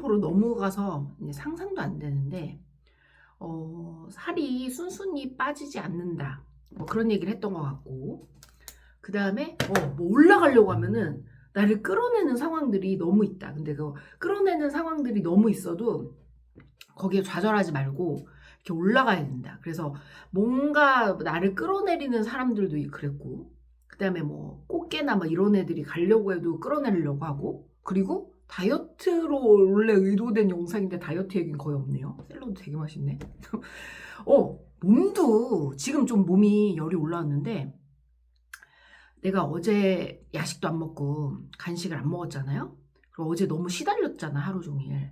으로 넘어가서 이제 상상도 안 되는데 살이 순순히 빠지지 않는다. 뭐 그런 얘기를 했던 것 같고, 그다음에 뭐 올라가려고 하면은 나를 끌어내는 상황들이 너무 있다. 근데 그 끌어내는 상황들이 너무 있어도 거기에 좌절하지 말고 이렇게 올라가야 된다. 그래서 뭔가 나를 끌어내리는 사람들도 그랬고, 그다음에 뭐 꽃게나 뭐 이런 애들이 가려고 해도 끌어내려고 하고, 그리고 다이어트로 원래 의도된 영상인데 다이어트 얘기는 거의 없네요. 샐러드 되게 맛있네. 몸도 지금 좀 몸이 열이 올라왔는데, 내가 어제 야식도 안 먹고 간식을 안 먹었잖아요. 그리고 어제 너무 시달렸잖아, 하루 종일.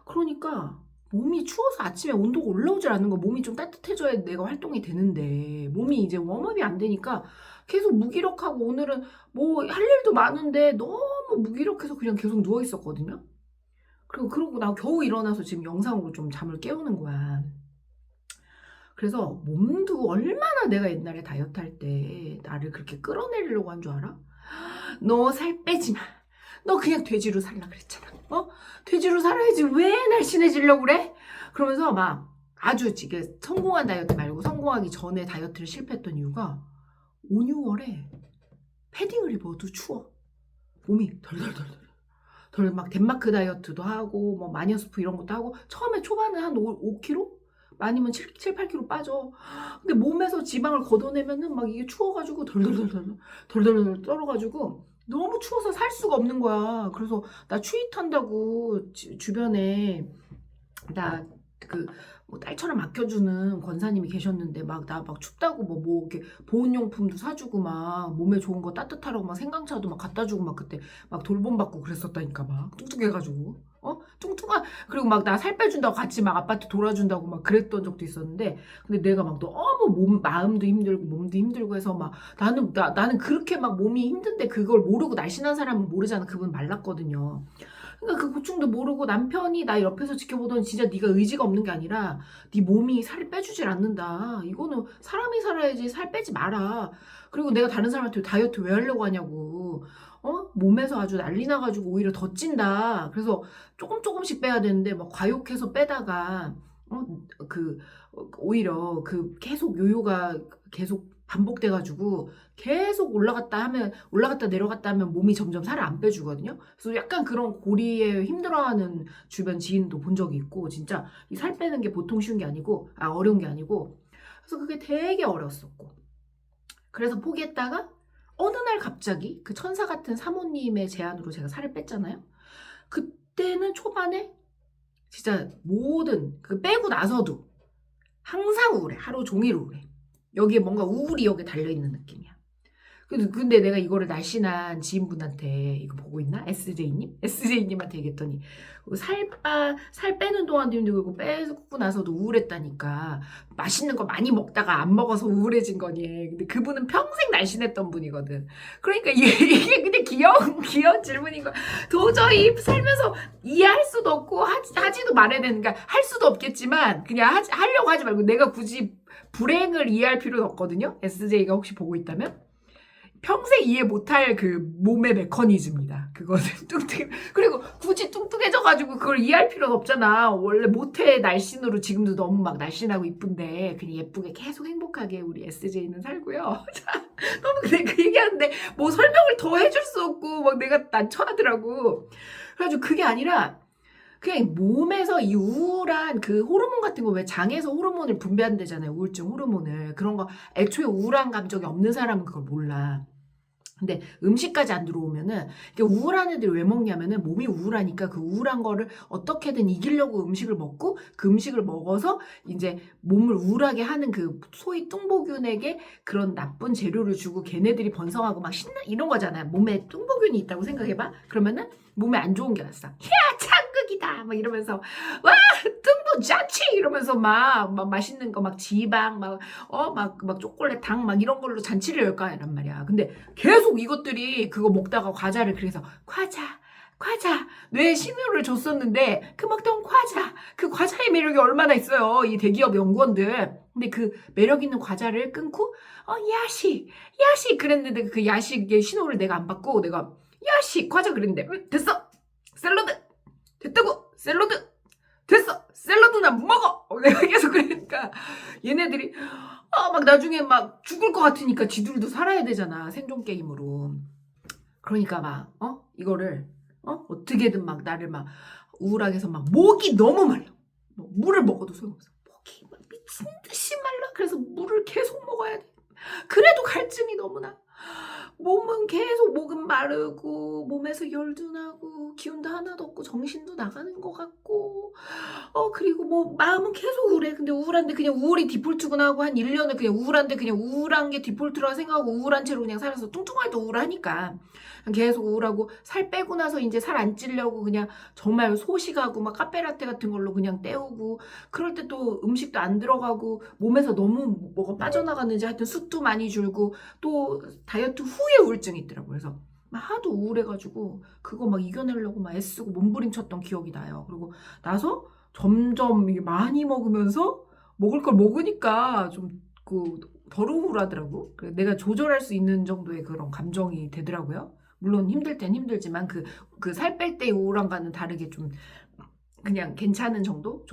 그러니까 몸이 추워서 아침에 온도가 올라오질 않는 거. 몸이 좀 따뜻해져야 내가 활동이 되는데 몸이 이제 웜업이 안 되니까 계속 무기력하고, 오늘은 뭐 할 일도 많은데 너무 무기력해서 그냥 계속 누워 있었거든요. 그러고 나 겨우 일어나서 지금 영상으로 좀 잠을 깨우는 거야. 그래서 몸도 얼마나 내가 옛날에 다이어트 할 때 나를 그렇게 끌어내리려고 한 줄 알아? 너 살 빼지 마. 너 그냥 돼지로 살라 그랬잖아. 돼지로 살아야지 왜 날씬해지려고 그래? 그러면서 막 아주 이게 성공한 다이어트 말고 성공하기 전에 다이어트를 실패했던 이유가 5, 6월에 패딩을 입어도 추워. 몸이 덜덜덜덜. 덜 막 덴마크 다이어트도 하고 뭐 마녀스프 이런 것도 하고, 처음에 초반에 한 5kg? 많으면 7, 8kg 빠져. 근데 몸에서 지방을 걷어내면은 막 이게 추워가지고 덜덜덜 떨어가지고 너무 추워서 살 수가 없는 거야. 그래서 나 추위 탄다고 주변에 나 그 뭐 딸처럼 아껴주는 권사님이 계셨는데, 막 나 막 춥다고 뭐 이렇게 보온용품도 사주고 막 몸에 좋은 거 따뜻하라고 막 생강차도 막 갖다 주고 막 그때 막 돌봄받고 그랬었다니까. 막 뚱뚱해가지고 뚱뚱한, 그리고 막 나 살 빼준다고 같이 막 아파트 돌아준다고 막 그랬던 적도 있었는데, 근데 내가 막 너무 마음도 힘들고 몸도 힘들고 해서 막 나는 그렇게 막 몸이 힘든데 그걸 모르고 날씬한 사람은 모르잖아. 그분 말랐거든요. 그러니까 그 고충도 모르고 남편이 나 옆에서 지켜보더니, 진짜 네가 의지가 없는 게 아니라 네 몸이 살을 빼주질 않는다. 이거는 사람이 살아야지 살 빼지 마라. 그리고 내가 다른 사람한테 다이어트 왜 하려고 하냐고. 몸에서 아주 난리 나가지고 오히려 더 찐다. 그래서 조금씩 빼야 되는데 막 과욕해서 빼다가 어, 그 오히려 그 계속 요요가 계속 반복돼가지고 계속 올라갔다 내려갔다 하면 몸이 점점 살을 안 빼주거든요. 그래서 약간 그런 고리에 힘들어하는 주변 지인도 본 적이 있고, 진짜 이 살 빼는 게 보통 쉬운 게 아니고, 어려운 게 아니고. 그래서 그게 되게 어려웠었고, 그래서 포기했다가 어느 날 갑자기 그 천사 같은 사모님의 제안으로 제가 살을 뺐잖아요. 그때는 초반에 진짜 모든 그 빼고 나서도 항상 우울해. 하루 종일 우울해. 여기에 뭔가 우울이 여기에 달려있는 느낌이야. 근데 내가 이거를 날씬한 지인분한테, 이거 보고 있나? SJ님? SJ님한테 얘기했더니, 살 빼는 동안도 힘들고 빼고 나서도 우울했다니까. 맛있는 거 많이 먹다가 안 먹어서 우울해진 거니. 근데 그분은 평생 날씬했던 분이거든. 그러니까 이게 근데 귀여운 질문인 거야. 도저히 살면서 이해할 수도 없고 하지도 말아야 되는, 그러니까 할 수도 없겠지만 그냥 하려고 하지 말고, 내가 굳이 불행을 이해할 필요는 없거든요. SJ가 혹시 보고 있다면. 평생 이해 못할 그 몸의 메커니즘이다. 그거는 그리고 굳이 뚱뚱해져가지고 그걸 이해할 필요는 없잖아. 원래 모태 날씬으로 지금도 너무 막 날씬하고 이쁜데 그냥 예쁘게 계속 행복하게 우리 SJ는 살고요. 너무 근데 그 얘기하는데 뭐 설명을 더 해줄 수 없고 막 내가 난처하더라고. 그래가지고 그게 아니라 그냥 몸에서 이 우울한 그 호르몬 같은 거, 왜 장에서 호르몬을 분비한대잖아요. 우울증 호르몬을. 그런 거 애초에 우울한 감정이 없는 사람은 그걸 몰라. 근데 음식까지 안 들어오면은, 이게 우울한 애들이 왜 먹냐면은 몸이 우울하니까 그 우울한 거를 어떻게든 이기려고 음식을 먹고, 그 음식을 먹어서 이제 몸을 우울하게 하는 그 소위 뚱보균에게 그런 나쁜 재료를 주고 걔네들이 번성하고 막 신나 이런 거잖아요. 몸에 뚱보균이 있다고 생각해봐. 그러면은 몸에 안 좋은 게 났어. 야, 창극이다 막 이러면서, 와, 뚱보 자취 이러면서 막 맛있는 거 막 지방 막 초콜릿 당 막 이런 걸로 잔치를 열 거란 말이야. 근데 계속 이것들이 그거 먹다가 과자를, 그래서 과자 뇌에 신호를 줬었는데 그 먹던 과자, 그 과자의 매력이 얼마나 있어요, 이 대기업 연구원들. 근데 그 매력 있는 과자를 끊고 야식 그랬는데, 그 야식의 신호를 내가 안 받고 내가 야식 과자 그랬는데 됐어 샐러드 됐다고 샐러드 됐어 샐러드나 먹어. 내가 계속 그러니까 얘네들이 막 나중에 막 죽을 것 같으니까 지들도 살아야 되잖아 생존 게임으로. 그러니까 막 이거를 어떻게든 막 나를 막 우울하게 해서 막 목이 너무 말라. 뭐 물을 먹어도 소용없어. 목이 막 미친 듯이 말라. 그래서 물을 계속 먹어야 돼. 그래도 갈증이 너무 나. 몸은 계속 목은 마르고 몸에서 열도 나고 기운도 하나도 없고 정신도 나가는 것 같고 그리고 뭐 마음은 계속 우울해. 근데 우울한데 그냥 우울이 디폴트구나 하고 한 1년을 그냥 우울한데 그냥 우울한 게 디폴트라고 생각하고 우울한 채로 그냥 살아서 뚱뚱해도 우울하니까 계속 우울하고 살 빼고 나서 이제 살 안 찌려고 그냥 정말 소식하고 막 카페라떼 같은 걸로 그냥 때우고 그럴 때 또 음식도 안 들어가고 몸에서 너무 뭐가 빠져나갔는지 하여튼 숱도 많이 줄고 또 다이어트 후에 우울증이 있더라고요. 그래서 막 하도 우울해가지고 그거 막 이겨내려고 막 애쓰고 몸부림쳤던 기억이 나요. 그리고 나서 점점 이게 많이 먹으면서 먹을 걸 먹으니까 좀 덜 우울하더라고. 내가 조절할 수 있는 정도의 그런 감정이 되더라고요. 물론 힘들 땐 힘들지만 그 살 뺄 때의 우울함과는 다르게 좀 그냥 괜찮은 정도?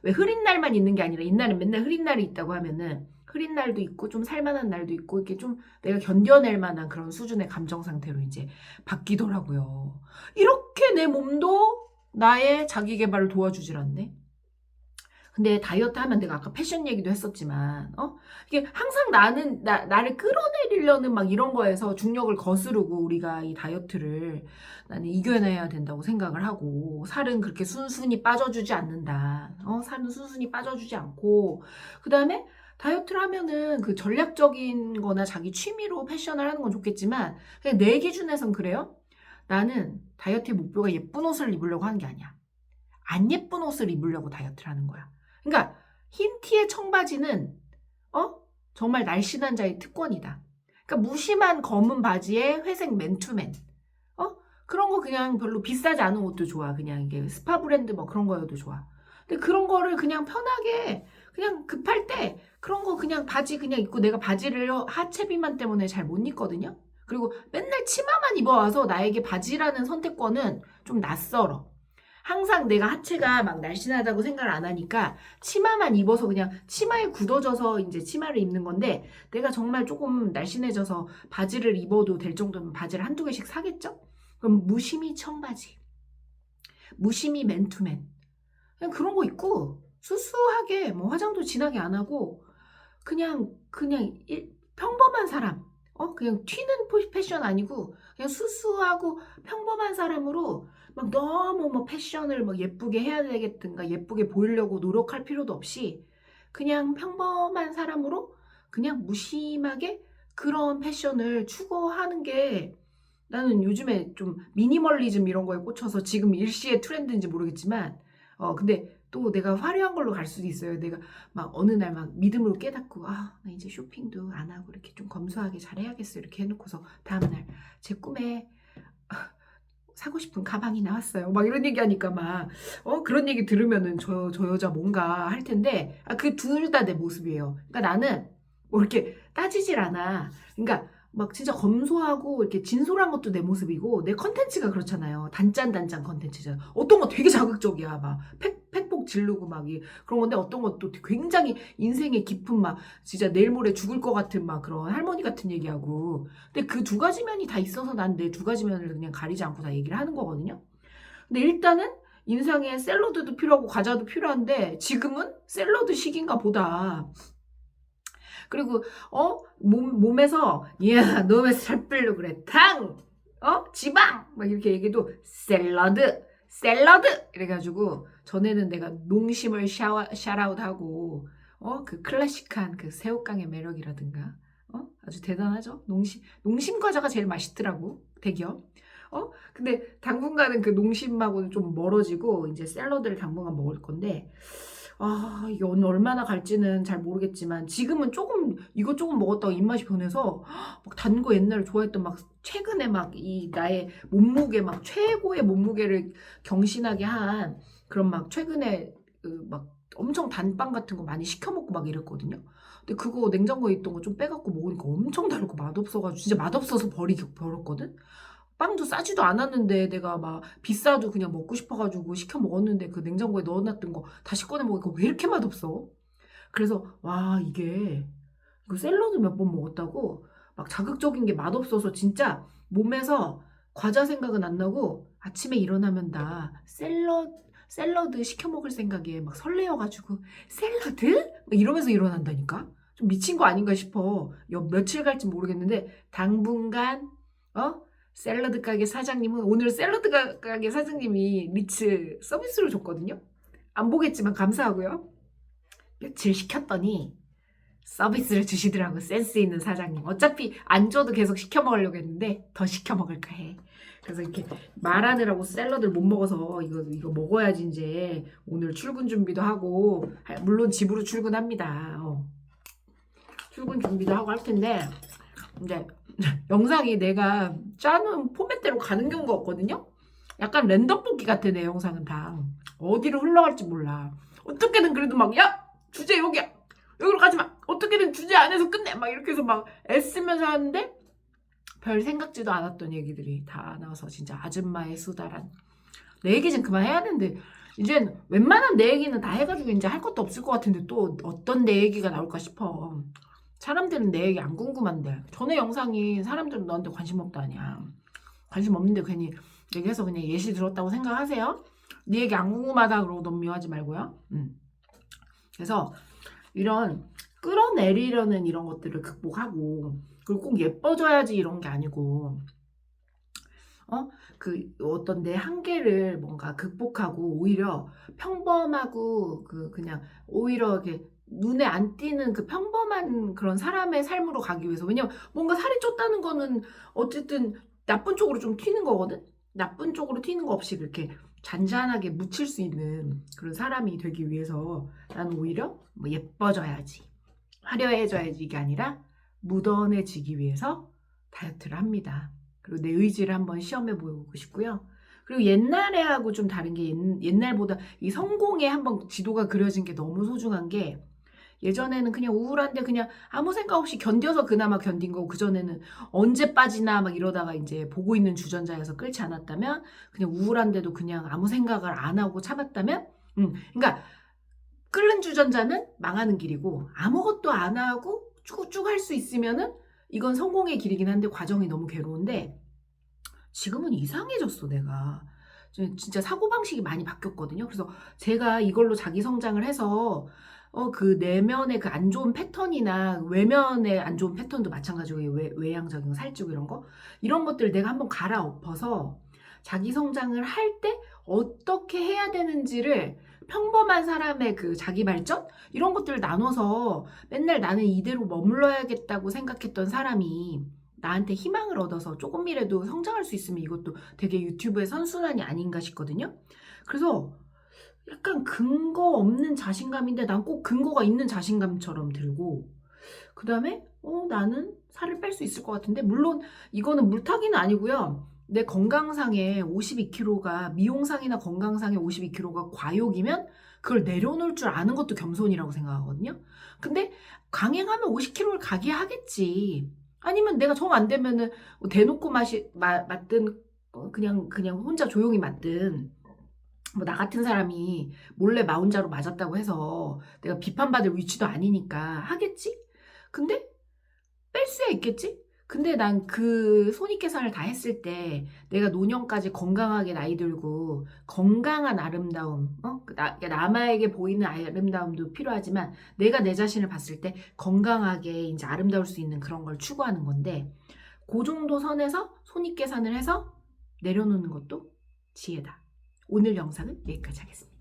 왜 흐린 날만 있는 게 아니라 이날은 맨날 흐린 날이 있다고 하면은 흐린 날도 있고 좀 살만한 날도 있고 이렇게 좀 내가 견뎌낼 만한 그런 수준의 감정 상태로 이제 바뀌더라고요. 이렇게 내 몸도 나의 자기 개발을 도와주질 않네. 근데 다이어트 하면 내가 아까 패션 얘기도 했었지만 이게 항상 나를 끌어내리려는 막 이런 거에서 중력을 거스르고 우리가 이 다이어트를 나는 이겨내야 된다고 생각을 하고 살은 그렇게 순순히 빠져주지 않는다. 살은 순순히 빠져주지 않고 그다음에 다이어트를 하면은 그 전략적인 거나 자기 취미로 패션을 하는 건 좋겠지만 그냥 내 기준에선 그래요. 나는 다이어트의 목표가 예쁜 옷을 입으려고 하는 게 아니야. 안 예쁜 옷을 입으려고 다이어트를 하는 거야. 그러니까 흰 티에 청바지는 정말 날씬한 자의 특권이다. 그러니까 무심한 검은 바지에 회색 맨투맨. 그런 거 그냥 별로 비싸지 않은 옷도 좋아. 그냥 이게 스파 브랜드 뭐 그런 거여도 좋아. 근데 그런 거를 그냥 편하게 그냥 급할 때 그런 거 그냥 바지 그냥 입고 내가 바지를 하체 비만 때문에 잘 못 입거든요. 그리고 맨날 치마만 입어와서 나에게 바지라는 선택권은 좀 낯설어. 항상 내가 하체가 막 날씬하다고 생각을 안 하니까 치마만 입어서 그냥 치마에 굳어져서 이제 치마를 입는 건데 내가 정말 조금 날씬해져서 바지를 입어도 될 정도면 바지를 한두 개씩 사겠죠? 그럼 무심히 청바지, 무심히 맨투맨 그냥 그런 거 입고 수수하게 뭐 화장도 진하게 안 하고 그냥 평범한 사람 그냥 튀는 패션 아니고 그냥 수수하고 평범한 사람으로 막 너무 뭐 패션을 뭐 예쁘게 해야 되겠든가 예쁘게 보이려고 노력할 필요도 없이 그냥 평범한 사람으로 그냥 무심하게 그런 패션을 추구하는 게 나는 요즘에 좀 미니멀리즘 이런 거에 꽂혀서 지금 일시의 트렌드인지 모르겠지만 근데 또 내가 화려한 걸로 갈 수도 있어요. 내가 막 어느 날 막 믿음으로 깨닫고 나 이제 쇼핑도 안 하고 이렇게 좀 검소하게 잘해야겠어 이렇게 해놓고서 다음날 제 꿈에 사고 싶은 가방이 나왔어요. 막 이런 얘기하니까 막 그런 얘기 들으면은 저 여자 뭔가 할 텐데 그 둘 다 내 모습이에요. 그러니까 나는 뭐 이렇게 따지질 않아. 그러니까 막 진짜 검소하고 이렇게 진솔한 것도 내 모습이고 내 컨텐츠가 그렇잖아요. 단짠단짠 컨텐츠잖아. 어떤 거 되게 자극적이야. 막 팩폭 지르고 막 그런 건데 어떤 것도 굉장히 인생의 깊은 막 진짜 내일 모레 죽을 것 같은 막 그런 할머니 같은 얘기하고 근데 그 두 가지 면이 다 있어서 난 내 두 가지 면을 그냥 가리지 않고 다 얘기를 하는 거거든요. 근데 일단은 인상에 샐러드도 필요하고 과자도 필요한데 지금은 샐러드 시기인가 보다. 그리고 몸에서 야 너왜 살 빼려고 그래 당 지방 막 이렇게 얘기해도 샐러드 이래가지고 전에는 내가 농심을 샤라웃하고 그 클래식한 그 새우깡의 매력이라든가 아주 대단하죠. 농심 과자가 제일 맛있더라고 대기업. 근데 당분간은 그 농심하고는 좀 멀어지고 이제 샐러드를 당분간 먹을 건데 이게 얼마나 갈지는 잘 모르겠지만 지금은 이거 조금 먹었다가 입맛이 변해서 막 단 거 옛날에 좋아했던 막 최근에 막 이 나의 몸무게 막 최고의 몸무게를 경신하게 한 그런 막 최근에 막 엄청 단빵 같은 거 많이 시켜 먹고 막 이랬거든요. 근데 그거 냉장고에 있던 거 좀 빼갖고 먹으니까 엄청 달고 맛없어가지고 진짜 맛없어서 버렸거든. 빵도 싸지도 않았는데 내가 막 비싸도 그냥 먹고 싶어 가지고 시켜 먹었는데 그 냉장고에 넣어 놨던 거 다시 꺼내 먹으니까 왜 이렇게 맛없어? 그래서 와 이게 이거 샐러드 몇 번 먹었다고 막 자극적인 게 맛없어서 진짜 몸에서 과자 생각은 안 나고 아침에 일어나면 나 샐러드 시켜 먹을 생각에 막 설레어 가지고 '샐러드?' 막 이러면서 일어난다니까. 좀 미친 거 아닌가 싶어. 며칠 갈지 모르겠는데 당분간 샐러드 가게 사장님은 오늘 샐러드 가게 사장님이 리츠 서비스로 줬거든요. 안 보겠지만 감사하고요. 며칠 시켰더니 서비스를 주시더라고. 센스 있는 사장님. 어차피 안 줘도 계속 시켜 먹으려고 했는데 더 시켜 먹을까 해. 그래서 이렇게 말하느라고 샐러드를 못 먹어서 이거 먹어야지 이제 오늘 출근 준비도 하고 물론 집으로 출근합니다. 출근 준비도 하고 할 텐데 이제 영상이 내가 짜는 포맷대로 가는 경우가 없거든요. 약간 랜덤 뽑기 같아 내 영상은 다. 어디로 흘러갈지 몰라. 어떻게든 그래도 막 야 주제 여기야. 여기로 가지 마. 어떻게든 주제 안에서 끝내. 막 이렇게 해서 막 애쓰면서 하는데 별 생각지도 않았던 얘기들이 다 나와서 진짜 아줌마의 수다란. 내 얘기 좀 그만해야 되는데 이젠 웬만한 내 얘기는 다 해가지고 이제 할 것도 없을 것 같은데 또 어떤 내 얘기가 나올까 싶어. 사람들은 내 얘기 안 궁금한데 전에 영상이 사람들은 너한테 관심 없다냐. 관심 없는데 괜히 얘기해서 그냥 예시 들었다고 생각하세요? 네 얘기 안 궁금하다 그러고 너무 미워하지 말고요. 그래서 이런 끌어내리려는 이런 것들을 극복하고 그리고 꼭 예뻐져야지 이런 게 아니고 그 어떤 내 한계를 뭔가 극복하고 오히려 평범하고 그냥 오히려 이렇게 눈에 안 띄는 그 평범한 그런 사람의 삶으로 가기 위해서 왜냐면 뭔가 살이 쪘다는 거는 어쨌든 나쁜 쪽으로 좀 튀는 거거든. 나쁜 쪽으로 튀는 거 없이 그렇게 잔잔하게 묻힐 수 있는 그런 사람이 되기 위해서 나는 오히려 뭐 예뻐져야지 화려해져야지 이게 아니라 무던해지기 위해서 다이어트를 합니다. 그리고 내 의지를 한번 시험해 보고 싶고요. 그리고 옛날에 하고 좀 다른 게 옛날보다 이 성공에 한번 지도가 그려진 게 너무 소중한 게 예전에는 그냥 우울한데 그냥 아무 생각 없이 견뎌서 그나마 견딘 거고 그전에는 언제 빠지나 막 이러다가 이제 보고 있는 주전자에서 끓지 않았다면 그냥 우울한데도 그냥 아무 생각을 안 하고 참았다면 그러니까 끓는 주전자는 망하는 길이고 아무것도 안 하고 쭉 할 수 있으면은 이건 성공의 길이긴 한데 과정이 너무 괴로운데 지금은 이상해졌어 내가. 진짜 사고방식이 많이 바뀌었거든요. 그래서 제가 이걸로 자기 성장을 해서 그 내면의 그 안 좋은 패턴이나 외면의 안 좋은 패턴도 마찬가지고 외향적인 거, 살찌고 이런 것들을 내가 한번 갈아엎어서 자기 성장을 할 때 어떻게 해야 되는지를 평범한 사람의 그 자기 발전 이런 것들을 나눠서 맨날 나는 이대로 머물러야겠다고 생각했던 사람이 나한테 희망을 얻어서 조금이라도 성장할 수 있으면 이것도 되게 유튜브의 선순환이 아닌가 싶거든요. 그래서 약간 근거 없는 자신감인데 난 꼭 근거가 있는 자신감처럼 들고 그 다음에 나는 살을 뺄 수 있을 것 같은데 물론 이거는 물타기는 아니고요. 내 건강상에 52kg가 미용상이나 건강상에 52kg가 과욕이면 그걸 내려놓을 줄 아는 것도 겸손이라고 생각하거든요. 근데 강행하면 50kg를 가게 하겠지. 아니면 내가 정 안 되면은 대놓고 맞든 그냥 혼자 조용히 맞든 뭐 나 같은 사람이 몰래 마혼자로 맞았다고 해서 내가 비판받을 위치도 아니니까 하겠지? 근데 뺄 수야 있겠지? 근데 난 그 손익계산을 다 했을 때 내가 노년까지 건강하게 나이 들고 건강한 아름다움, 남에게 보이는 아름다움도 필요하지만 내가 내 자신을 봤을 때 건강하게 이제 아름다울 수 있는 그런 걸 추구하는 건데 그 정도 선에서 손익계산을 해서 내려놓는 것도 지혜다. 오늘 영상은 여기까지 하겠습니다.